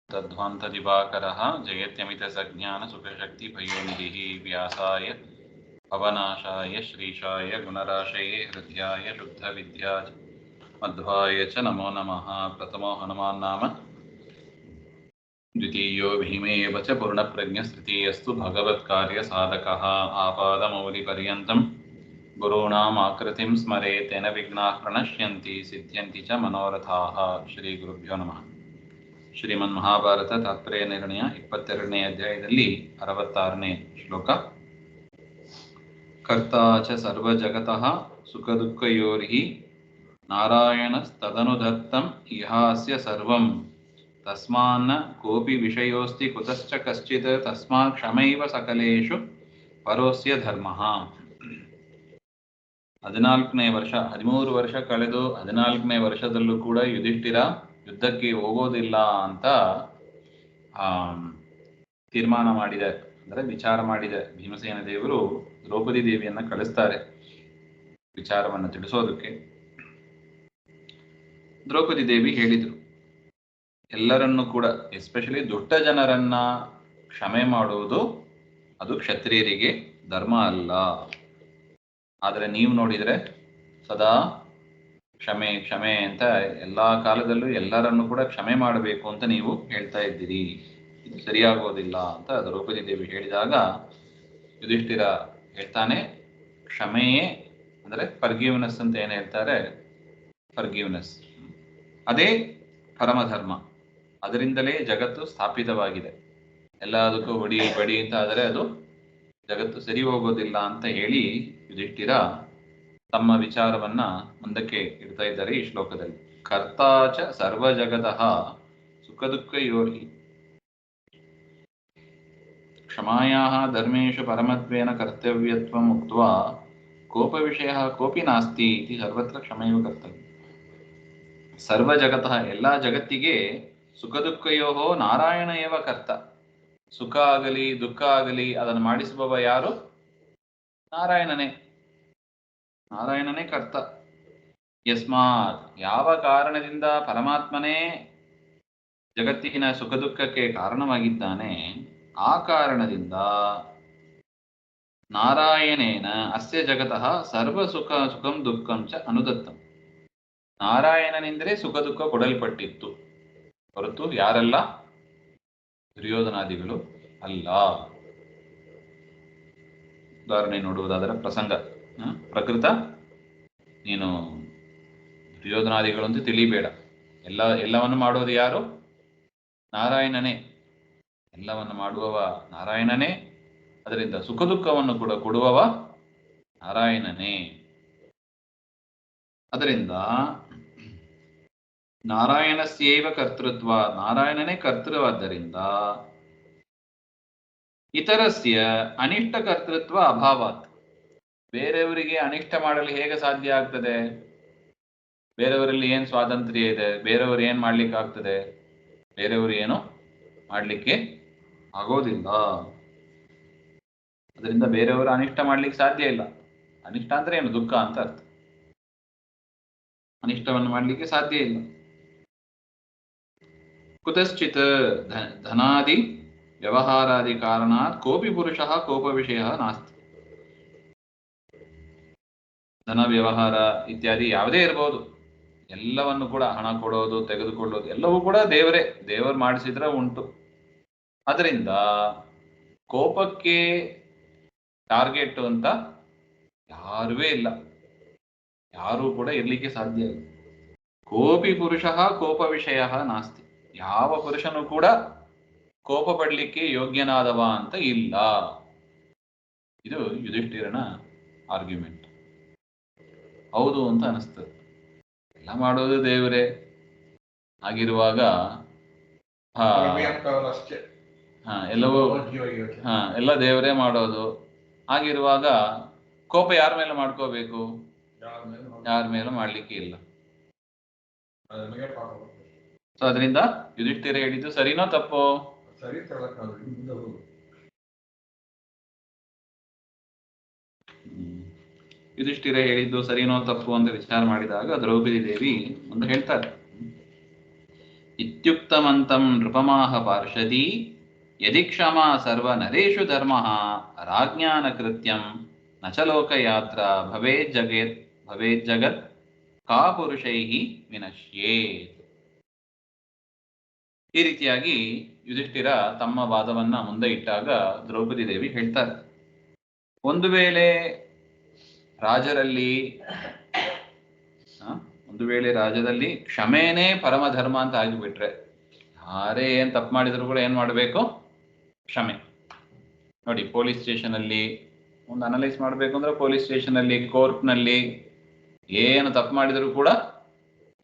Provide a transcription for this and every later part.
तद्ध्वान्तदिवाकरः जयत्यमितसज्ञानसुखशक्तिभयोनिधिः व्यासाय भवनाशाय श्रीशाय गुणराशये हृद्याय शुद्धविद्याय मध्वाय च नमो नमः। प्रथमो हनुमान् नाम द्वितीयो भीमेव च पूर्णप्रज्ञस्तृतीयस्तु भगवत्कार्यसाधकः। आपादमौलिपर्यन्तं गुरूणाम् आकृतिं स्मरेत् तेन विघ्नाः प्रणश्यन्ति सिद्ध्यन्ति च मनोरथाः। श्रीगुरुभ्यो नमः। ಶ್ರೀಮನ್ ಮಹಾಭಾರತ ತಾತ್ಪರ್ಯ ನಿರ್ಣಯ 22ನೇ ಅಧ್ಯಾಯದಲ್ಲಿ 66ನೇ ಶ್ಲೋಕ. ಕರ್ತಾ ಚ ಸರ್ವಜಗತಃ ಸುಖದುಃಖಯೋರ್ಹಿ ನಾರಾಯಣಸ್ತದನುಧತ್ತಂ ಇಹಾಸ್ಯ ಸರ್ವಂ ತಸ್ಮಾನ್ನ ಕೋಪಿ ವಿಷಯೋಸ್ತಿ ಕುತಶ್ಚ ಕಶ್ಚಿತ್ ತಸ್ಮಾತ್ ಕ್ಷಮೈವ ಸಕಲೇಷು ಪರೋಸ್ಯ ಧರ್ಮಃ. 14ನೇ ವರ್ಷ, 13 ವರ್ಷ ಕಳೆದು 14ನೇ ವರ್ಷದಲ್ಲೂ ಕೂಡ ಯುಧಿಷ್ಠಿರ ಯುದ್ಧಕ್ಕೆ ಹೋಗೋದಿಲ್ಲ ಅಂತ ತೀರ್ಮಾನ ಮಾಡಿದೆ, ಅಂದರೆ ವಿಚಾರ ಮಾಡಿದೆ. ಭೀಮಸೇನ ದೇವರು ದ್ರೌಪದಿ ದೇವಿಯನ್ನ ಕಳಿಸ್ತಾರೆ ವಿಚಾರವನ್ನು ತಿಳಿಸೋದಕ್ಕೆ. ದ್ರೌಪದಿ ದೇವಿ ಹೇಳಿದ್ರು, ಎಲ್ಲರನ್ನೂ ಕೂಡ ಎಸ್ಪೆಷಲಿ ದುಷ್ಟ ಜನರನ್ನ ಕ್ಷಮೆ ಮಾಡುವುದು ಅದು ಕ್ಷತ್ರಿಯರಿಗೆ ಧರ್ಮ ಅಲ್ಲ. ಆದರೆ ನೀವು ನೋಡಿದರೆ ಸದಾ ಕ್ಷಮೆ ಕ್ಷಮೆ ಅಂತ ಎಲ್ಲ ಕಾಲದಲ್ಲೂ ಎಲ್ಲರನ್ನು ಕೂಡ ಕ್ಷಮೆ ಮಾಡಬೇಕು ಅಂತ ನೀವು ಹೇಳ್ತಾ ಇದ್ದೀರಿ, ಇದು ಸರಿಯಾಗೋದಿಲ್ಲ ಅಂತ ದ್ರೌಪದಿ ದೇವಿ ಹೇಳಿದಾಗ ಯುಧಿಷ್ಠಿರ ಹೇಳ್ತಾನೆ, ಕ್ಷಮೆಯೇ ಅಂದರೆ ಫರ್ಗಿವ್ನೆಸ್ ಅಂತ ಏನು ಹೇಳ್ತಾರೆ, ಫರ್ಗಿವ್ನೆಸ್ ಅದೇ ಪರಮಧರ್ಮ, ಅದರಿಂದಲೇ ಜಗತ್ತು ಸ್ಥಾಪಿತವಾಗಿದೆ. ಎಲ್ಲದಕ್ಕೂ ಹೊಡಿ ಬಡಿ ಅಂತ ಆದರೆ ಅದು ಜಗತ್ತು ಸರಿ ಹೋಗೋದಿಲ್ಲ ಅಂತ ಹೇಳಿ ಯುಧಿಷ್ಠಿರ ತಮ್ಮ ವಿಚಾರವನ್ನ ಮುಂದಕ್ಕೆ ಇಡ್ತಾ ಇದ್ದಾರೆ ಈ ಶ್ಲೋಕದಲ್ಲಿ. ಕರ್ತಾಚ ಸರ್ವ ಜಗತಃ ಸುಖ ದುಃಖ ಯೋರ್ಹಿ ಕ್ಷಮಾಯಾಃ ಧರ್ಮೇಶು ಪರಮತ್ವೇನ ಕರ್ತವ್ಯತ್ವಂ ಉಕ್ತ್ವಾ ಕೋಪ ವಿಷಯಃ ಕೋಪಿ ನಾಸ್ತಿ ಇತಿ ಸರ್ವತ್ರ ಕ್ಷಮೆಯು ಕರ್ತವ್ಯ. ಸರ್ವ ಜಗತಃ ಎಲ್ಲ ಜಗತ್ತಿಗೆ ಸುಖ ದುಃಖಯೋಹೋ ನಾರಾಯಣ ಏವ ಕರ್ತ. ಸುಖ ಆಗಲಿ ದುಃಖ ಆಗಲಿ ಅದನ್ನು ಮಾಡಿಸುವವ ಯಾರು? ನಾರಾಯಣನೇ. ನಾರಾಯಣನೇ ಕರ್ತ. ಯಸ್ಮಾತ್ ಯಾವ ಕಾರಣದಿಂದ ಪರಮಾತ್ಮನೇ ಜಗತ್ತಿನ ಸುಖ ದುಃಖಕ್ಕೆ ಕಾರಣವಾಗಿದ್ದಾನೆ, ಆ ಕಾರಣದಿಂದ ನಾರಾಯಣೇನ ಅಸ್ಯ ಜಗತಃ ಸರ್ವ ಸುಖಂ ದುಃಖಂ ಚ ಅನುದತ್ತಂ. ನಾರಾಯಣನಿಂದಲೇ ಸುಖ ದುಃಖ ಕೊಡಲ್ಪಟ್ಟಿತ್ತು, ಹೊರತು ಯಾರಲ್ಲ? ದುರ್ಯೋಧನಾದಿಗಳು ಅಲ್ಲ. ಉದಾಹರಣೆ ನೋಡುವುದಾದರೆ ಪ್ರಸಂಗ, ಪ್ರಕೃತ ನೀನು ದುರ್ಯೋಧನಾದಿಗಳು ಅಂತ ತಿಳಿಬೇಡ, ಎಲ್ಲವನ್ನು ಮಾಡೋದು ಯಾರು? ನಾರಾಯಣನೇ. ಎಲ್ಲವನ್ನು ಮಾಡುವವ ನಾರಾಯಣನೇ, ಅದರಿಂದ ಸುಖ ದುಃಖವನ್ನು ಕೂಡ ಕೊಡುವವ ನಾರಾಯಣನೇ. ಅದರಿಂದ ನಾರಾಯಣಸ್ಯೈವ ಕರ್ತೃತ್ವ, ನಾರಾಯಣನೇ ಕರ್ತೃವಾದ್ದರಿಂದ ಇತರಸ್ಯ ಅನಿಷ್ಟ ಕರ್ತೃತ್ವ ಅಭಾವಾತ್. ಬೇರೆಯವರಿಗೆ ಅನಿಷ್ಟ ಮಾಡಲು ಹೇಗೆ ಸಾಧ್ಯ ಆಗ್ತದೆ? ಬೇರೆಯವರಲ್ಲಿ ಏನು ಸ್ವಾತಂತ್ರ್ಯ ಇದೆ? ಬೇರೆಯವರು ಏನು ಮಾಡ್ಲಿಕ್ಕೆ ಆಗ್ತದೆ? ಬೇರೆಯವರು ಏನು ಮಾಡ್ಲಿಕ್ಕೆ ಆಗೋದಿಲ್ಲ. ಅದರಿಂದ ಬೇರೆಯವರು ಅನಿಷ್ಟ ಮಾಡ್ಲಿಕ್ಕೆ ಸಾಧ್ಯ ಇಲ್ಲ. ಅನಿಷ್ಟ ಅಂದ್ರೆ ಏನು? ದುಃಖ ಅಂತ ಅರ್ಥ. ಅನಿಷ್ಟವನ್ನು ಮಾಡ್ಲಿಕ್ಕೆ ಸಾಧ್ಯ ಇಲ್ಲ. ಕುತಶ್ಚಿತ್ ಧನಾದಿ ವ್ಯವಹಾರಾದಿ ಕಾರಣಾತ್ ಕೋಪಿ ಪುರುಷಃ ಕೋಪ ವಿಷಯ ನಾಸ್ತಿ. ಧನ ವ್ಯವಹಾರ ಇತ್ಯಾದಿ ಯಾವುದೇ ಇರಬಹುದು, ಎಲ್ಲವನ್ನು ಕೂಡ ಹಣ ಕೊಡೋದು ತೆಗೆದುಕೊಳ್ಳೋದು ಎಲ್ಲವೂ ಕೂಡ ದೇವರು ಮಾಡಿಸಿದ್ರೆ ಉಂಟು. ಅದರಿಂದ ಕೋಪಕ್ಕೆ ಟಾರ್ಗೆಟ್ ಅಂತ ಯಾರುವೇ ಇಲ್ಲ, ಯಾರೂ ಕೂಡ ಇರ್ಲಿಕ್ಕೆ ಸಾಧ್ಯ ಇಲ್ಲ. ಕೋಪಿ ಪುರುಷಃ ಕೋಪ ವಿಷಯ ನಾಸ್ತಿ. ಯಾವ ಪುರುಷನು ಕೂಡ ಕೋಪ ಪಡಲಿಕ್ಕೆ ಯೋಗ್ಯನಾದವ ಅಂತ ಇಲ್ಲ. ಇದು ಯುಧಿಷ್ಠಿರನ ಆರ್ಗ್ಯುಮೆಂಟ್. ಹೌದು ಅಂತ ಅನಿಸ್ತದೆ. ಎಲ್ಲ ಮಾಡೋದು ದೇವರೇ ಆಗಿರುವಾಗ ಎಲ್ಲವೂ ಎಲ್ಲ ದೇವರೇ ಮಾಡೋದು ಆಗಿರುವಾಗ ಕೋಪ ಯಾರ ಮೇಲೆ ಮಾಡ್ಕೋಬೇಕು? ಯಾರ ಮೇಲೆ ಮಾಡ್ಲಿಕ್ಕೆ ಇಲ್ಲ. ಸೊ ಅದರಿಂದ ಯುಧಿಷ್ಠಿರ ಹೇಳಿದ್ದು ಸರಿನೋ ತಪ್ಪೋ? ಯುಧಿಷ್ಠಿರ ಹೇಳಿದ್ದು ಸರಿನೋ ತಪ್ಪು ಅಂತ ವಿಚಾರ ಮಾಡಿದಾಗ ದ್ರೌಪದಿ ದೇವಿ ಒಂದು ಹೇಳ್ತಾರೆ, ಇತ್ಯುಕ್ತಮಂತಂ ನೃಪಮಾಹ ಪಾರ್ಷದಿ ಯದಿ ಕ್ಷಮಾ ಸರ್ವನರೇಷು ಧರ್ಮಃ ರಾಜ್ಞಾನ ಕೃತ್ಯಂ ನ ಚ ಲೋಕಯಾತ್ರಾ ಭವೇಜ್ಜಗತ್ ಕಾ ಪುರುಷೈಃ ವಿನಶ್ಯೇತ್. ಈ ರೀತಿಯಾಗಿ ಯುಧಿಷ್ಠಿರ ತಮ್ಮ ವಾದವನ್ನ ಮುಂದೆ ಇಟ್ಟಾಗ ದ್ರೌಪದಿ ದೇವಿ ಹೇಳ್ತಾರೆ, ಒಂದು ವೇಳೆ ರಾಜರಲ್ಲಿ ಕ್ಷಮೆನೇ ಪರಮಧರ್ಮ ಅಂತ ಆಗಿಬಿಟ್ರೆ, ಯಾರೇ ಏನ್ ತಪ್ಪು ಮಾಡಿದ್ರು ಕೂಡ ಏನ್ ಮಾಡಬೇಕು? ಕ್ಷಮೆ. ನೋಡಿ, ಪೊಲೀಸ್ ಸ್ಟೇಷನ್ ಅಲ್ಲಿ ಒಂದು ಅನಲೈಸ್ ಮಾಡಬೇಕು ಅಂದ್ರೆ, ಪೊಲೀಸ್ ಸ್ಟೇಷನ್ ಅಲ್ಲಿ, ಕೋರ್ಟ್ ನಲ್ಲಿ ಏನು ತಪ್ಪು ಮಾಡಿದ್ರು ಕೂಡ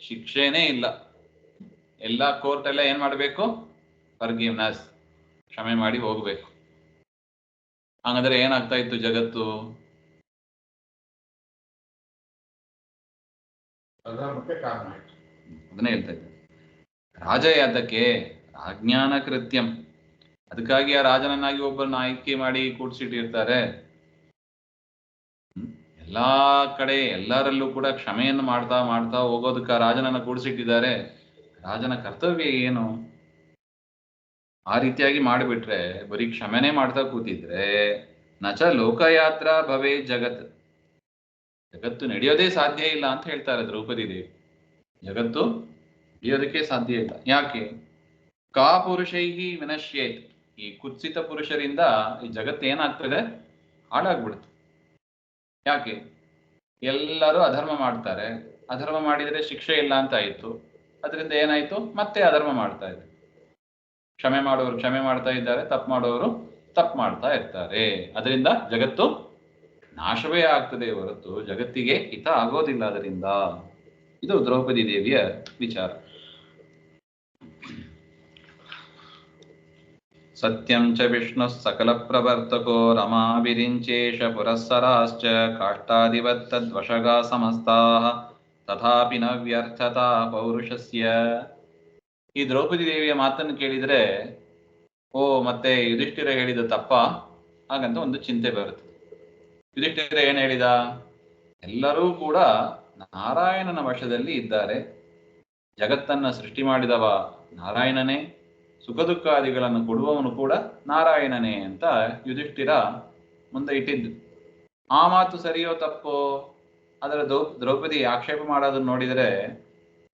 ಶಿಕ್ಷೆನೇ ಇಲ್ಲ. ಎಲ್ಲ ಕೋರ್ಟ್ ಎಲ್ಲ ಏನ್ ಮಾಡಬೇಕು? ಫರ್ಗಿವ್ನೆಸ್, ಕ್ಷಮೆ ಮಾಡಿ ಹೋಗ್ಬೇಕು. ಹಾಗಾದ್ರೆ ಏನಾಗ್ತಾ ಇತ್ತು ಜಗತ್ತು? ಅದನ್ನೇ ಹೇಳ್ತಾ ಇದ್ದೆ. ರಾಜ ಯಾದಕ್ಕೆ ರಾಜ್ಞಾನ ಕೃತ್ಯಂ, ಅದಕ್ಕಾಗಿ ಆ ರಾಜನನ್ನಾಗಿ ಒಬ್ಬರನ್ನ ಆಯ್ಕೆ ಮಾಡಿ ಕೂಡಿಸಿಟ್ಟಿರ್ತಾರೆ. ಎಲ್ಲಾ ಕಡೆ ಎಲ್ಲರಲ್ಲೂ ಕೂಡ ಕ್ಷಮೆಯನ್ನು ಮಾಡ್ತಾ ಮಾಡ್ತಾ ಹೋಗೋದಕ್ಕೆ ರಾಜನನ್ನ ಕೂಡಿಸಿಟ್ಟಿದ್ದಾರೆ. ರಾಜನ ಕರ್ತವ್ಯ ಏನು? ಆ ರೀತಿಯಾಗಿ ಮಾಡಿಬಿಟ್ರೆ, ಬರೀ ಕ್ಷಮೆನೇ ಮಾಡ್ತಾ ಕೂತಿದ್ರೆ ನಚ ಲೋಕಯಾತ್ರಾ ಭವೇ ಜಗತ್, ಜಗತ್ತು ನಡೆಯೋದೇ ಸಾಧ್ಯ ಇಲ್ಲ ಅಂತ ಹೇಳ್ತಾರೆ ದ್ರೌಪದಿ ದೇವಿ. ಜಗತ್ತು ನಡೆಯೋದಕ್ಕೆ ಸಾಧ್ಯ ಇಲ್ಲ. ಯಾಕೆ? ಕಾ ಪುರುಷೈಹಿ ವಿನಶ್ಯೇತ್, ಈ ಕುತ್ಸಿತ ಪುರುಷರಿಂದ ಈ ಜಗತ್ತು ಏನಾಗ್ತದೆ? ಹಾಳಾಗ್ಬಿಡುತ್ತೆ. ಯಾಕೆ? ಎಲ್ಲರೂ ಅಧರ್ಮ ಮಾಡ್ತಾರೆ. ಅಧರ್ಮ ಮಾಡಿದರೆ ಶಿಕ್ಷೆ ಇಲ್ಲ ಅಂತ ಆಯ್ತು. ಅದರಿಂದ ಏನಾಯ್ತು? ಮತ್ತೆ ಅಧರ್ಮ ಮಾಡ್ತಾ ಇದೆ. ಕ್ಷಮೆ ಮಾಡೋರು ಕ್ಷಮೆ ಮಾಡ್ತಾ ಇದ್ದಾರೆ, ತಪ್ಪು ಮಾಡೋರು ತಪ್ಪು ಮಾಡ್ತಾ ಇರ್ತಾರೆ. ಅದರಿಂದ ಜಗತ್ತು ನಾಶವೇ ಆಗ್ತದೆ ಹೊರತು ಜಗತ್ತಿಗೆ ಹಿತ ಆಗೋದಿಲ್ಲ. ಅದರಿಂದ ಇದು ದ್ರೌಪದಿ ದೇವಿಯ ವಿಚಾರ. ಸತ್ಯಂ ಚ ವಿಷ್ಣು ಸಕಲ ಪ್ರವರ್ತಕೋ ರಮಾ ವಿರಿಂಚೇಶ ಪುರಸ್ಸರಾಶ್ಚ ಕಾಷ್ಟಾದಿವತ್ ತದ್ವಶಗಾ ಸಮಸ್ತಾಃ ತಥಾಪಿ ನ ವ್ಯರ್ಥತಾ ಪೌರುಷಸ್ಯ. ಈ ದ್ರೌಪದಿ ದೇವಿಯ ಮಾತನ್ನು ಕೇಳಿದ್ರೆ, ಓ ಮತ್ತೆ ಯುಧಿಷ್ಠಿರ ಹೇಳಿದ ತಪ್ಪ ಹಾಗಂತ ಒಂದು ಚಿಂತೆ ಬರುತ್ತೆ. ಯುಧಿಷ್ಠಿರ ಏನ್ ಹೇಳಿದ? ಎಲ್ಲರೂ ಕೂಡ ನಾರಾಯಣನ ವಶದಲ್ಲಿ ಇದ್ದಾರೆ. ಜಗತ್ತನ್ನ ಸೃಷ್ಟಿ ಮಾಡಿದವ ನಾರಾಯಣನೇ, ಸುಖ ದುಃಖಾದಿಗಳನ್ನು ಕೊಡುವವನು ಕೂಡ ನಾರಾಯಣನೇ ಅಂತ ಯುಧಿಷ್ಠಿರ ಮುಂದೆ ಇಟ್ಟಿದ್ದು. ಆ ಮಾತು ಸರಿಯೋ ತಪ್ಪೋ? ಅದರ ದ್ರೌಪದಿ ಆಕ್ಷೇಪ ಮಾಡೋದನ್ನ ನೋಡಿದರೆ,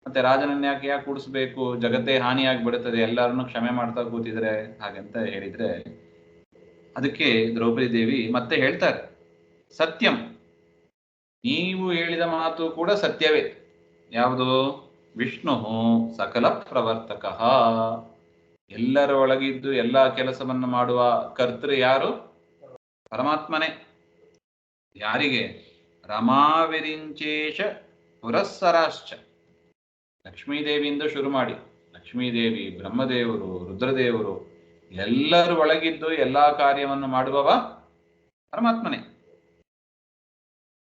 ಮತ್ತೆ ರಾಜನನ್ನ ಯಾಕೆ ಕೂಡಿಸ್ಬೇಕು? ಜಗತ್ತೇ ಹಾನಿಯಾಗ್ಬಿಡುತ್ತದೆ ಎಲ್ಲರನ್ನು ಕ್ಷಮೆ ಮಾಡ್ತಾ ಕೂತಿದ್ರೆ ಹಾಗಂತ ಹೇಳಿದ್ರೆ, ಅದಕ್ಕೆ ದ್ರೌಪದಿ ದೇವಿ ಮತ್ತೆ ಹೇಳ್ತಾರೆ, ಸತ್ಯಂ, ನೀವು ಹೇಳಿದ ಮಾತು ಕೂಡ ಸತ್ಯವೇ. ಯಾವುದು? ವಿಷ್ಣು ಸಕಲ ಪ್ರವರ್ತಕ, ಎಲ್ಲರ ಒಳಗಿದ್ದು ಎಲ್ಲಾ ಕೆಲಸವನ್ನು ಮಾಡುವ ಕರ್ತೃ ಯಾರು? ಪರಮಾತ್ಮನೇ. ಯಾರಿಗೆ? ರಮಾವಿರಿಂಚೇಶ ಪುರಸ್ಸರಾಶ್ಚ, ಲಕ್ಷ್ಮೀದೇವಿಯಿಂದ ಶುರು ಮಾಡಿ, ಲಕ್ಷ್ಮೀದೇವಿ, ಬ್ರಹ್ಮದೇವರು, ರುದ್ರದೇವರು ಎಲ್ಲರ ಒಳಗಿದ್ದು ಎಲ್ಲಾ ಕಾರ್ಯವನ್ನು ಮಾಡುವವ ಪರಮಾತ್ಮನೇ.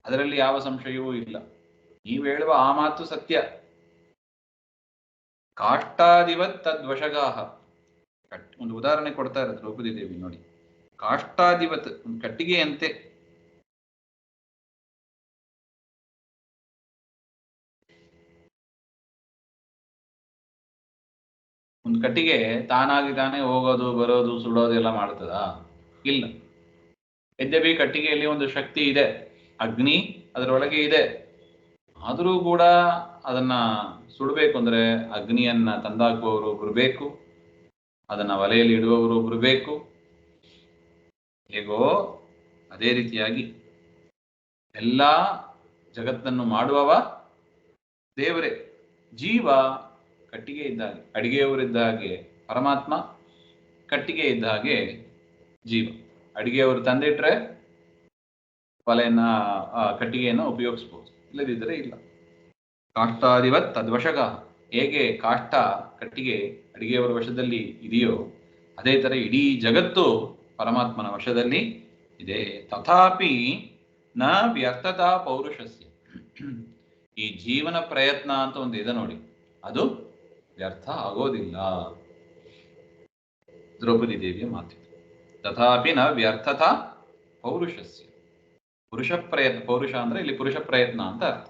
ಅದರಲ್ಲಿ ಯಾವ ಸಂಶಯವೂ ಇಲ್ಲ. ನೀವು ಹೇಳುವ ಆ ಮಾತು ಸತ್ಯ. ಕಾಷ್ಟಾದಿವತ್ ತದ್ವಶಗಾಹ, ಒಂದು ಉದಾಹರಣೆ ಕೊಡ್ತಾರೆ ದ್ರೌಪದಿ ದೇವಿ ನೋಡಿ. ಕಾಷ್ಟಾದಿವತ್, ಒಂದು ಕಟ್ಟಿಗೆಯಂತೆ. ಒಂದು ಕಟ್ಟಿಗೆ ತಾನಾಗಿ ತಾನೇ ಹೋಗೋದು ಬರೋದು ಸುಡೋದು ಎಲ್ಲ ಮಾಡ್ತದ? ಇಲ್ಲ. ಯದ್ಯಪಿ ಕಟ್ಟಿಗೆಯಲ್ಲಿ ಒಂದು ಶಕ್ತಿ ಇದೆ, ಅಗ್ನಿ ಅದರೊಳಗೆ ಇದೆ. ಆದರೂ ಕೂಡ ಅದನ್ನ ಸುಡಬೇಕು ಅಂದ್ರೆ ಅಗ್ನಿಯನ್ನ ತಂದಾಕುವವರು ಒಬ್ರು ಬೇಕು, ಅದನ್ನ ಒಲೆಯಲ್ಲಿ ಇಡುವವರು ಒಬ್ರು ಬೇಕು. ಹೇಗೋ ಅದೇ ರೀತಿಯಾಗಿ ಎಲ್ಲಾ ಜಗತ್ತನ್ನು ಮಾಡುವವ ದೇವರೇ. ಜೀವ ಕಟ್ಟಿಗೆ ಇದ್ದ ಹಾಗೆ, ಅಡಿಗೆಯವರಿದ್ದ ಹಾಗೆ ಪರಮಾತ್ಮ, ಕಟ್ಟಿಗೆ ಇದ್ದ ಹಾಗೆ ಜೀವ. ಅಡಿಗೆಯವರು ತಂದಿಟ್ರೆ ಒಲೆಯನ್ನ ಕಟ್ಟಿಗೆಯನ್ನು ಉಪಯೋಗಿಸ್ಬೋದು, ಇಲ್ಲದಿದ್ದರೆ ಇಲ್ಲ. ಕಾಷ್ಟಾದಿವತ್ ತದ್ವಶಗ, ಹೇಗೆ ಕಾಷ್ಟ ಕಟ್ಟಿಗೆ ಅಡಿಗೆಯವರ ವಶದಲ್ಲಿ ಇದೆಯೋ ಅದೇ ತರ ಇಡೀ ಜಗತ್ತು ಪರಮಾತ್ಮನ ವಶದಲ್ಲಿ ಇದೆ. ತಥಾಪಿ ನ ವ್ಯರ್ಥತಾ ಪೌರುಷಸ್ಯ, ಈ ಜೀವನ ಪ್ರಯತ್ನ ಅಂತ ಒಂದು ಇದೆ ನೋಡಿ, ಅದು ವ್ಯರ್ಥ ಆಗೋದಿಲ್ಲ. ದ್ರೌಪದಿ ದೇವಿಯ ಮಾತಿದೆ. ತಥಾಪಿ ನ ವ್ಯರ್ಥತಾ ಪೌರುಷಸ್ಯ, ಪುರುಷ ಪ್ರಯತ್ನ, ಪೌರುಷ ಅಂದ್ರೆ ಇಲ್ಲಿ ಪುರುಷ ಪ್ರಯತ್ನ ಅಂತ ಅರ್ಥ.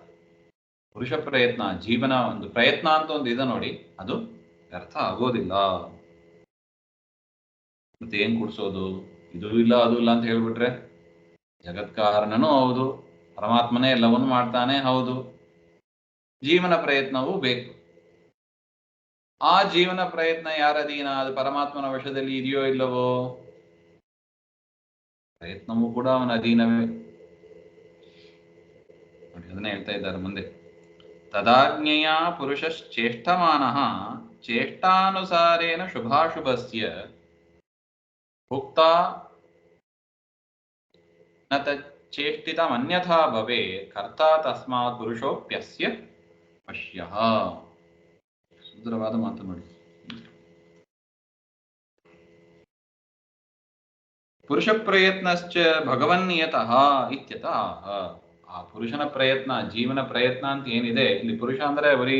ಪುರುಷ ಪ್ರಯತ್ನ, ಜೀವನ ಒಂದು ಪ್ರಯತ್ನ ಅಂತ ಒಂದು ಇದೆ ನೋಡಿ, ಅದು ವ್ಯರ್ಥ ಆಗೋದಿಲ್ಲ. ಮತ್ತೆ ಏನ್ ಕೂಡ್ಸೋದು? ಇದು ಇಲ್ಲ ಅದು ಇಲ್ಲ ಅಂತ ಹೇಳ್ಬಿಟ್ರೆ ಜಗತ್ಕಾರಣನೂ ಹೌದು, ಪರಮಾತ್ಮನೇ ಎಲ್ಲವನ್ನು ಮಾಡ್ತಾನೆ ಹೌದು, ಜೀವನ ಪ್ರಯತ್ನವೂ ಬೇಕು. ಆ ಜೀವನ ಪ್ರಯತ್ನ ಯಾರ ಅಧೀನ? ಅದು ಪರಮಾತ್ಮನ ವಶದಲ್ಲಿ ಇದೆಯೋ ಇಲ್ಲವೋ? ಪ್ರಯತ್ನವೂ ಕೂಡ ಅವನ ಅಧೀನವೇ. ನೋಡಿ, ಅದನ್ನೇ ಹೇಳ್ತಾ ಇದ್ದಾರೆ ಮುಂದೆ. ತದಾಜ್ಞೆಯ ಪುರುಷಶ್ಚೇಷ್ಟಮಾನಃ ಚೇಷ್ಟಾನುಸಾರೇಣ ಶುಭಾಶುಭಸ್ಯ ಭುಕ್ತಾ ನ ತಚ್ಚೇಷ್ಟಿತಮನ್ಯಥಾ ಭವೇತ್ ಕರ್ತಾ ತಸ್ಮಾತ್ ಪುರುಷೋಪ್ಯಸ್ಯ ಪಶ್ಯಃ. ಸುಂದರವಾದ ಮಾತು ನೋಡಿ. ಪುರುಷ ಪ್ರಯತ್ನಶ್ಚ ಭಗವನ್ನಿಯತಃ ಇತ್ಯತಃ. ಆ ಪುರುಷನ ಪ್ರಯತ್ನ, ಜೀವನ ಪ್ರಯತ್ನ ಅಂತ ಏನಿದೆ ಇಲ್ಲಿ, ಪುರುಷ ಅಂದ್ರೆ ಬರೀ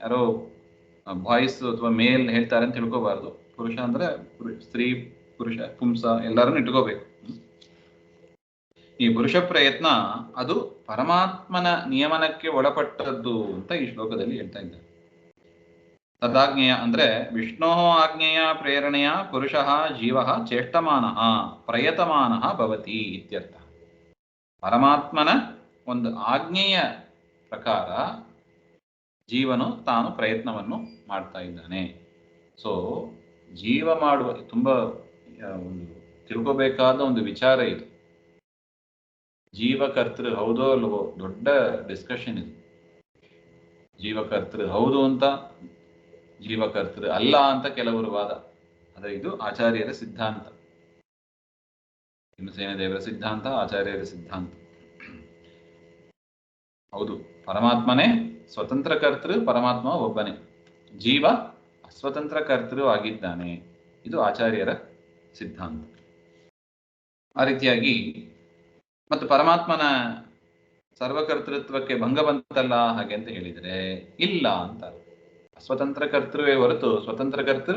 ಯಾರೋ ಬಾಯ್ಸ್ ಅಥವಾ ಮೇಲ್ ಹೇಳ್ತಾರೆ ಅಂತ ತಿಳ್ಕೋಬಾರ್ದು. ಪುರುಷ ಅಂದ್ರೆ ಸ್ತ್ರೀ, ಪುರುಷ, ಪುಂಸ ಎಲ್ಲರನ್ನು ಇಟ್ಕೋಬೇಕು. ಈ ಪುರುಷ ಪ್ರಯತ್ನ ಅದು ಪರಮಾತ್ಮನ ನಿಯಮನಕ್ಕೆ ಒಳಪಟ್ಟದ್ದು ಅಂತ ಈ ಶ್ಲೋಕದಲ್ಲಿ ಹೇಳ್ತಾ ಇದ್ದಾರೆ. ತದಾಜ್ಞೆಯ ಅಂದ್ರೆ ವಿಷ್ಣೋ ಆಜ್ಞೆಯ ಪ್ರೇರಣೆಯ ಪುರುಷ ಜೀವ ಚೇಷ್ಟಮಾನಃ ಪ್ರಯತಮಾನಃ ಭವತಿ ಇತ್ಯರ್ಥ. ಪರಮಾತ್ಮನ ಒಂದು ಆಜ್ಞೆಯ ಪ್ರಕಾರ ಜೀವನು ತಾನು ಪ್ರಯತ್ನವನ್ನು ಮಾಡ್ತಾ ಇದ್ದಾನೆ. ಸೊ ಜೀವ ಮಾಡುವ ತುಂಬಾ ಒಂದು ತಿಳ್ಕೋಬೇಕಾದ ಒಂದು ವಿಚಾರ ಇದು. ಜೀವಕರ್ತೃ ಹೌದೋ ಅಲ್ವೋ ದೊಡ್ಡ ಡಿಸ್ಕಷನ್ ಇದು. ಜೀವಕರ್ತೃ ಹೌದು ಅಂತ, ಜೀವಕರ್ತೃ ಅಲ್ಲ ಅಂತ ಕೆಲವರು ವಾದ. ಆದರೆ ಇದು ಆಚಾರ್ಯರ ಸಿದ್ಧಾಂತ, ಭೀಮಸೇನ ದೇವರ ಸಿದ್ಧಾಂತ, ಆಚಾರ್ಯರ ಸಿದ್ಧಾಂತ. ಹೌದು, ಪರಮಾತ್ಮನೇ ಸ್ವತಂತ್ರ ಕರ್ತೃ, ಪರಮಾತ್ಮ ಒಬ್ಬನೇ, ಜೀವ ಅಸ್ವತಂತ್ರ ಕರ್ತೃ ಆಗಿದ್ದಾನೆ. ಇದು ಆಚಾರ್ಯರ ಸಿದ್ಧಾಂತ. ಆ ರೀತಿಯಾಗಿ ಮತ್ತು ಪರಮಾತ್ಮನ ಸರ್ವಕರ್ತೃತ್ವಕ್ಕೆ ಭಂಗ ಬಂತಲ್ಲ ಹಾಗೆ ಅಂತ ಹೇಳಿದರೆ ಇಲ್ಲ ಅಂತ. ಸ್ವತಂತ್ರ ಕರ್ತೃವೇ ಹೊರತು ಸ್ವತಂತ್ರ ಕರ್ತೃ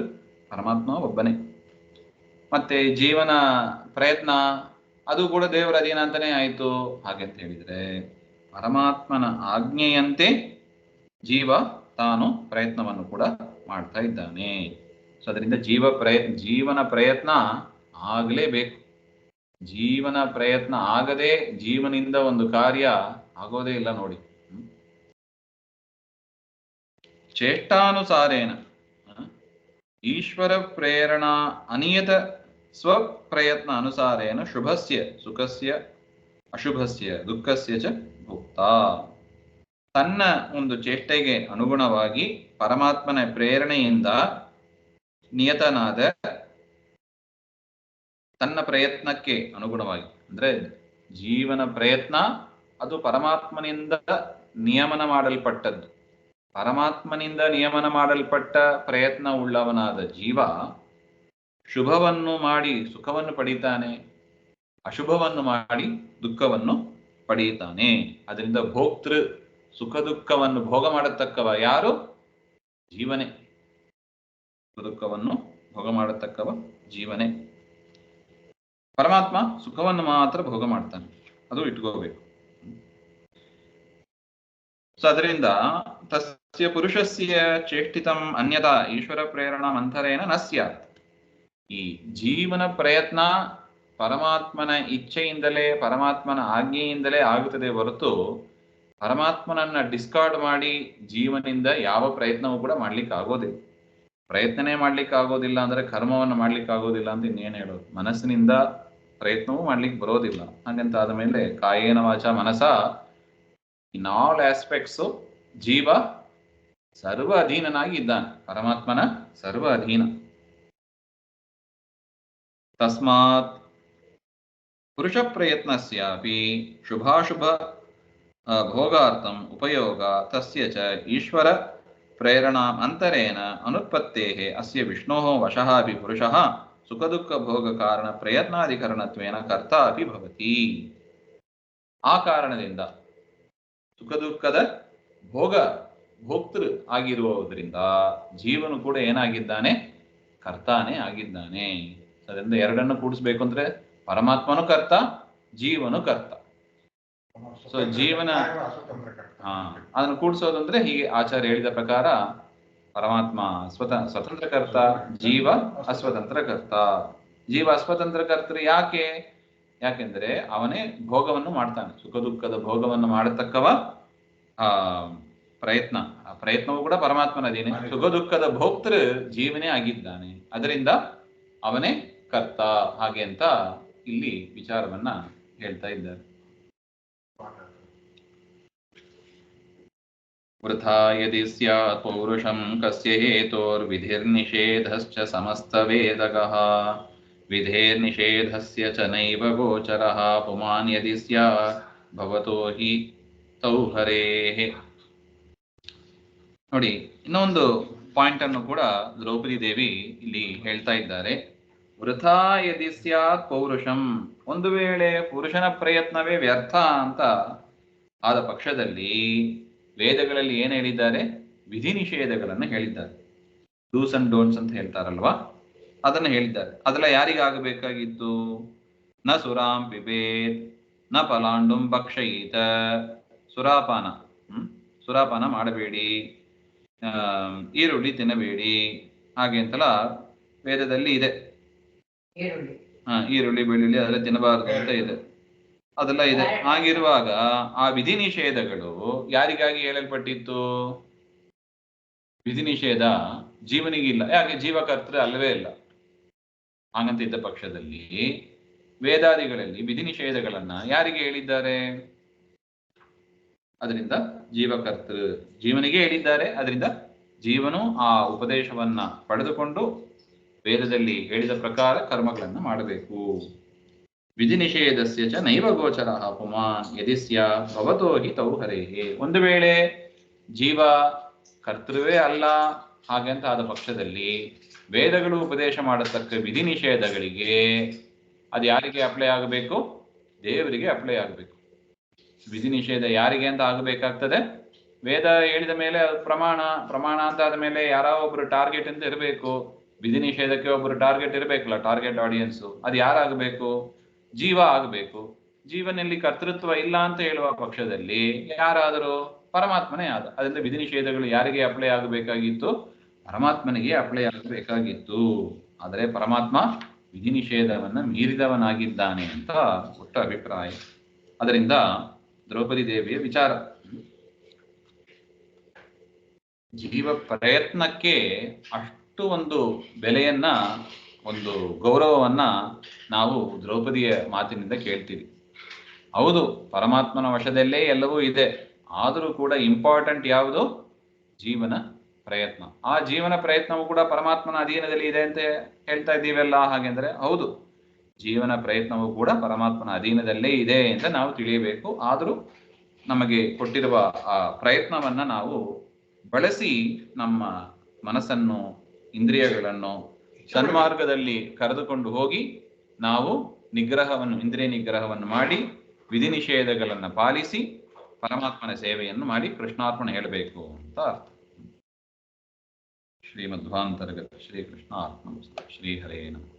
ಪರಮಾತ್ಮ ಒಬ್ಬನೇ. ಮತ್ತೆ ಜೀವನ ಪ್ರಯತ್ನ ಅದು ಕೂಡ ದೇವರ ಅಧೀನ ಅಂತಾನೆ ಆಯಿತು ಹಾಗೆ ಅಂತ ಹೇಳಿದರೆ ಪರಮಾತ್ಮನ ಆಜ್ಞೆಯಂತೆ ಜೀವ ತಾನು ಪ್ರಯತ್ನವನ್ನು ಕೂಡ ಮಾಡ್ತಾ ಇದ್ದಾನೆ. ಸೊ ಅದರಿಂದ ಜೀವನ ಪ್ರಯತ್ನ ಆಗಲೇಬೇಕು. ಜೀವನ ಪ್ರಯತ್ನ ಆಗದೆ ಜೀವನಿಂದ ಒಂದು ಕಾರ್ಯ ಆಗೋದೇ ಇಲ್ಲ ನೋಡಿ. ಚೇಷ್ಟಾನುಸಾರೇಣ ಈಶ್ವರ ಪ್ರೇರಣಾ ಅನಿಯತ ಸ್ವಪ್ರಯತ್ನ ಅನುಸಾರೇಣ ಶುಭಸ್ಯ ಸುಖಸ್ಯ ಅಶುಭಸ್ಯ ದುಃಖಸ್ಯ ಚ ಭುಕ್ತ. ತನ್ನ ಒಂದು ಚೇಷ್ಟೆಗೆ ಅನುಗುಣವಾಗಿ ಪರಮಾತ್ಮನ ಪ್ರೇರಣೆಯಿಂದ ನಿಯತನಾದ ತನ್ನ ಪ್ರಯತ್ನಕ್ಕೆ ಅನುಗುಣವಾಗಿ, ಅಂದ್ರೆ ಜೀವನ ಪ್ರಯತ್ನ ಅದು ಪರಮಾತ್ಮನಿಂದ ನಿಯಮನ ಮಾಡಲ್ಪಟ್ಟದ್ದು. ಪರಮಾತ್ಮನಿಂದ ನಿಯಮನ ಮಾಡಲ್ಪಟ್ಟ ಪ್ರಯತ್ನ ಉಳ್ಳವನಾದ ಜೀವ ಶುಭವನ್ನು ಮಾಡಿ ಸುಖವನ್ನು ಪಡೀತಾನೆ, ಅಶುಭವನ್ನು ಮಾಡಿ ದುಃಖವನ್ನು ಪಡೆಯುತ್ತಾನೆ. ಅದರಿಂದ ಭೋಕ್ತೃ, ಸುಖ ದುಃಖವನ್ನು ಭೋಗ ಮಾಡತಕ್ಕವ ಯಾರು? ಜೀವನೇ. ಸುಖ ದುಃಖವನ್ನು ಭೋಗ ಮಾಡತಕ್ಕವ ಜೀವನೇ. ಪರಮಾತ್ಮ ಸುಖವನ್ನು ಮಾತ್ರ ಭೋಗ ಮಾಡ್ತಾನೆ, ಅದು ಇಟ್ಕೋಬೇಕು. ಸೊ ಅದರಿಂದ ತಸ್ಯ ಪುರುಷಸ್ಯ ಚೇಷ್ಟಿತಂ ಅನ್ಯತಾ ಈಶ್ವರ ಪ್ರೇರಣಾ ಮಂಥರೇನ ನ ಸ್ಯಾತ್. ಈ ಜೀವನ ಪ್ರಯತ್ನ ಪರಮಾತ್ಮನ ಇಚ್ಛೆಯಿಂದಲೇ, ಪರಮಾತ್ಮನ ಆಜ್ಞೆಯಿಂದಲೇ ಆಗುತ್ತದೆ ಹೊರತು ಪರಮಾತ್ಮನನ್ನ ಡಿಸ್ಕಾರ್ಡ್ ಮಾಡಿ ಜೀವನಿಂದ ಯಾವ ಪ್ರಯತ್ನವೂ ಕೂಡ ಮಾಡ್ಲಿಕ್ಕೆ ಆಗೋದಿಲ್ಲ. ಪ್ರಯತ್ನನೇ ಮಾಡ್ಲಿಕ್ಕೆ ಆಗೋದಿಲ್ಲ ಅಂದ್ರೆ ಕರ್ಮವನ್ನು ಮಾಡ್ಲಿಕ್ಕೆ ಆಗೋದಿಲ್ಲ ಅಂತ ಇನ್ನೇನು ಹೇಳೋದು? ಮನಸ್ಸಿನಿಂದ ಪ್ರಯತ್ನವೂ ಮಾಡ್ಲಿಕ್ಕೆ ಬರೋದಿಲ್ಲ. ಹಾಗಂತ ಆದಮೇಲೆ ಕಾಯೇನ ವಾಚ ಮನಸ ಇನ್ ಆಲ್ ಆಸ್ಪೆಕ್ಟ್ಸ್ ಜೀವ ಸರ್ವ ಅಧೀನನಾಗಿ ಇದ್ದಾನೆ, ಪರಮಾತ್ಮನ ಸರ್ವ ಅಧೀನ. ತಸ್ಮಾತ್ ಪುರುಷ ಪ್ರಯತ್ನಸ್ಯಾಪಿ ಶುಭಾಶುಭ ಭೋಗಾರ್ಥಂ ಉಪಯೋಗ ತಸ್ಯ ಚ ಈಶ್ವರ ಪ್ರೇರಣಾ ಅಂತರೇಣ ಅನುತ್ಪತ್ತೇಃ ಅಸ್ಯ ವಿಷ್ಣೋಃ ವಶಃ ಅಪಿ ಪುರುಷಃ ಸುಖ ದುಃಖ ಭೋಗ ಕಾರಣ ಪ್ರಯತ್ನಾಧಿಕರಣತ್ವೇನ ಕರ್ತ ಅಪಿ ಭವತಿ. ಆ ಕಾರಣದಿಂದ ಸುಖ ದುಃಖದ ಭೋಕ್ತೃ ಆಗಿರುವುದರಿಂದ ಜೀವನು ಕೂಡ ಏನಾಗಿದ್ದಾನೆ? ಕರ್ತಾನೇ ಆಗಿದ್ದಾನೆ. ಅದರಿಂದ ಎರಡನ್ನು ಕೂಡಿಸ್ಬೇಕು ಅಂದ್ರೆ ಪರಮಾತ್ಮನು ಕರ್ತ, ಜೀವನು ಕರ್ತ. ಸೊ ಜೀವನ ಅದನ್ನು ಕೂಡಿಸೋದಂದ್ರೆ ಹೀಗೆ ಆಚಾರ್ಯ ಹೇಳಿದ ಪ್ರಕಾರ ಪರಮಾತ್ಮ ಸ್ವತಂತ್ರ ಕರ್ತ, ಜೀವ ಅಸ್ವತಂತ್ರ ಕರ್ತ. ಜೀವ ಅಸ್ವತಂತ್ರ ಕರ್ತೃ ಯಾಕೆಂದ್ರೆ ಅವನೇ ಭೋಗವನ್ನು ಮಾಡ್ತಾನೆ, ಸುಖ ದುಃಖದ ಭೋಗವನ್ನು ಮಾಡತಕ್ಕವ. ಆ ಪ್ರಯತ್ನವೂ ಕೂಡ ಪರಮಾತ್ಮನ ಅಧೀನ. ಸುಖ ದುಃಖದ ಭೋಕ್ತೃ ಜೀವನೇ ಆಗಿದ್ದಾನೆ, ಅದರಿಂದ ಅವನೇ ಕರ್ತ. ಹಾಗೆ ಅಂತ ಇಲ್ಲಿ ವಿಚಾರವನ್ನ ಹೇಳ್ತಾ ಇದ್ದಾರೆ. ವೃಥಾ ಯದಿ ಸ್ಯಾತ್ ಪೌರುಷಂ ಕಸ್ಯ ಹೇತೋರ್ವಿಧಿರ್ನಿಷೇಧಶ್ಚ ಸಮಸ್ತವೇದಗಃ ವಿಧೇರ್ನಿಷೇಧಸ್ಯ ಚ ನೈವ ಗೋಚರಃ ಪುಮಾನ್ ಯದಿ ಸ್ಯಾತ್ ಭವತೋ ಹಿ ತೌ ಹರೇಃ. ನೋಡಿ, ಇನ್ನೊಂದು ಪಾಯಿಂಟ್ ಅನ್ನು ಕೂಡ ದ್ರೌಪದಿ ದೇವಿ ಇಲ್ಲಿ ಹೇಳ್ತಾ ಇದ್ದಾರೆ. ವೃಥಾ ಯದಿ ಸ್ಯಾತ್ ಪೌರುಷಂ, ಒಂದು ವೇಳೆ ಪುರುಷನ ಪ್ರಯತ್ನವೇ ವ್ಯರ್ಥ ಅಂತ ಆದ ಪಕ್ಷದಲ್ಲಿ ವೇದಗಳಲ್ಲಿ ಏನು ಹೇಳಿದ್ದಾರೆ? ವಿಧಿ ನಿಷೇಧಗಳನ್ನು ಹೇಳಿದ್ದಾರೆ. ಡೂಸ್ ಅಂಡ್ ಡೋಂಟ್ಸ್ ಅಂತ ಹೇಳ್ತಾರಲ್ವಾ, ಅದನ್ನು ಹೇಳಿದ್ದಾರೆ. ಅದೆಲ್ಲ ಯಾರಿಗಾಗಬೇಕಾಗಿತ್ತು? ನ ಸುರಾಂ ಪಿಬೇತ್ ನ ಫಲಾಂಡುಂ ಭಕ್ಷಯಿತ. ಸುರಾಪಾನ ಮಾಡಬೇಡಿ, ಈರುಳ್ಳಿ ತಿನ್ನಬೇಡಿ, ಹಾಗೆ ಅಂತಲ್ಲ ವೇದದಲ್ಲಿ ಇದೆ. ಈರುಳ್ಳಿ ಬೆಳ್ಳುಳ್ಳಿ ಅದೆಲ್ಲ ತಿನ್ನಬಾರದು ಅಂತ ಇದೆ, ಅದೆಲ್ಲ ಇದೆ. ಹಾಗಿರುವಾಗ ಆ ವಿಧಿ ನಿಷೇಧಗಳು ಯಾರಿಗಾಗಿ ಹೇಳಲ್ಪಟ್ಟಿತ್ತು? ವಿಧಿ ನಿಷೇಧ ಜೀವನಿಗಿಲ್ಲ, ಯಾಕೆ? ಜೀವಕರ್ತೃ ಅಲ್ಲವೇ ಇಲ್ಲ. ಹಾಗಂತ ಇದ್ದ ಪಕ್ಷದಲ್ಲಿ ವೇದಾದಿಗಳಲ್ಲಿ ವಿಧಿ ನಿಷೇಧಗಳನ್ನ ಯಾರಿಗೆ ಹೇಳಿದ್ದಾರೆ? ಅದರಿಂದ ಜೀವಕರ್ತೃ ಜೀವನಿಗೆ ಹೇಳಿದ್ದಾರೆ. ಅದರಿಂದ ಜೀವನು ಆ ಉಪದೇಶವನ್ನ ಪಡೆದುಕೊಂಡು ವೇದದಲ್ಲಿ ಹೇಳಿದ ಪ್ರಕಾರ ಕರ್ಮಗಳನ್ನು ಮಾಡಬೇಕು. ವಿಧಿ ನಿಷೇಧಸ್ಯ ಚ ನೈವ ಗೋಚರಃ ಪುಮಾನ್ ಯದಿ ಸ್ಯಾತ್ ಭವತೋ ಹಿ ತೌ ಹರೇಃ. ಒಂದು ವೇಳೆ ಜೀವ ಕರ್ತೃವೇ ಅಲ್ಲ ಹಾಗೆಂತ ಆದ ಪಕ್ಷದಲ್ಲಿ ವೇದಗಳು ಉಪದೇಶ ಮಾಡತಕ್ಕ ವಿಧಿ ನಿಷೇಧಗಳಿಗೆ ಅದು ಯಾರಿಗೆ ಅಪ್ಲೈ ಆಗಬೇಕು? ದೇವರಿಗೆ ಅಪ್ಲೈ ಆಗಬೇಕು. ವಿಧಿ ನಿಷೇಧ ಯಾರಿಗೆ ಅಂತ ಆಗಬೇಕಾಗ್ತದೆ? ವೇದ ಹೇಳಿದ ಮೇಲೆ ಅದು ಪ್ರಮಾಣ ಅಂತ ಆದ ಮೇಲೆ ಯಾರೋ ಒಬ್ರು ಟಾರ್ಗೆಟ್ ಅಂತ ಇರಬೇಕು. ವಿಧಿ ನಿಷೇಧಕ್ಕೆ ಒಬ್ರು ಟಾರ್ಗೆಟ್ ಇರಬೇಕಲ್ಲ, ಟಾರ್ಗೆಟ್ ಆಡಿಯನ್ಸು. ಅದು ಯಾರಾಗಬೇಕು? ಜೀವ ಆಗಬೇಕು. ಜೀವನಲ್ಲಿ ಕರ್ತೃತ್ವ ಇಲ್ಲ ಅಂತ ಹೇಳುವ ಪಕ್ಷದಲ್ಲಿ ಯಾರಾದರೂ ಪರಮಾತ್ಮನೇ ಆದ. ಅದರಿಂದ ವಿಧಿ ನಿಷೇಧಗಳು ಯಾರಿಗೆ ಅಪ್ಲೈ ಆಗಬೇಕಾಗಿತ್ತು? ಪರಮಾತ್ಮನಿಗೆ ಅಪ್ಲೈ ಆಗಬೇಕಾಗಿತ್ತು. ಆದರೆ ಪರಮಾತ್ಮ ವಿಧಿ ನಿಷೇಧವನ್ನ ಮೀರಿದವನಾಗಿದ್ದಾನೆ ಅಂತ ಒಟ್ಟು ಅಭಿಪ್ರಾಯ. ಅದರಿಂದ ದ್ರೌಪದಿ ದೇವಿಯ ವಿಚಾರ, ಜೀವ ಪ್ರಯತ್ನಕ್ಕೆ ಅಷ್ಟು ಒಂದು ಬೆಲೆಯನ್ನ, ಒಂದು ಗೌರವವನ್ನ ನಾವು ದ್ರೌಪದಿಯ ಮಾತಿನಿಂದ ಕೇಳ್ತೀವಿ. ಹೌದು, ಪರಮಾತ್ಮನ ವಶದಲ್ಲೇ ಎಲ್ಲವೂ ಇದೆ. ಆದರೂ ಕೂಡ ಇಂಪಾರ್ಟೆಂಟ್ ಯಾವುದು? ಜೀವನ ಪ್ರಯತ್ನ. ಆ ಜೀವನ ಪ್ರಯತ್ನವೂ ಕೂಡ ಪರಮಾತ್ಮನ ಅಧೀನದಲ್ಲಿ ಇದೆ ಅಂತ ಹೇಳ್ತಾ ಇದ್ದೀವಲ್ಲ. ಹಾಗೆಂದ್ರೆ ಹೌದು, ಜೀವನ ಪ್ರಯತ್ನವೂ ಕೂಡ ಪರಮಾತ್ಮನ ಅಧೀನದಲ್ಲೇ ಇದೆ ಅಂತ ನಾವು ತಿಳಿಯಬೇಕು. ಆದರೂ ನಮಗೆ ಕೊಟ್ಟಿರುವ ಆ ಪ್ರಯತ್ನವನ್ನ ನಾವು ಬಳಸಿ ನಮ್ಮ ಮನಸ್ಸನ್ನು, ಇಂದ್ರಿಯಗಳನ್ನು ಸನ್ಮಾರ್ಗದಲ್ಲಿ ಕರೆದುಕೊಂಡು ಹೋಗಿ ನಾವು ಇಂದ್ರಿಯ ನಿಗ್ರಹವನ್ನು ಮಾಡಿ ವಿಧಿ ನಿಷೇಧಗಳನ್ನು ಪಾಲಿಸಿ ಪರಮಾತ್ಮನ ಸೇವೆಯನ್ನು ಮಾಡಿ ಕೃಷ್ಣಾರ್ಪಣೆ ಹೇಳಬೇಕು ಅಂತ ಅರ್ಥ. ಶ್ರೀಮಧ್ವಾಂತರ್ಗತ ಶ್ರೀ ಕೃಷ್ಣಾರ್ಪಣ ಶ್ರೀ ಹರೇ ನಮಃ.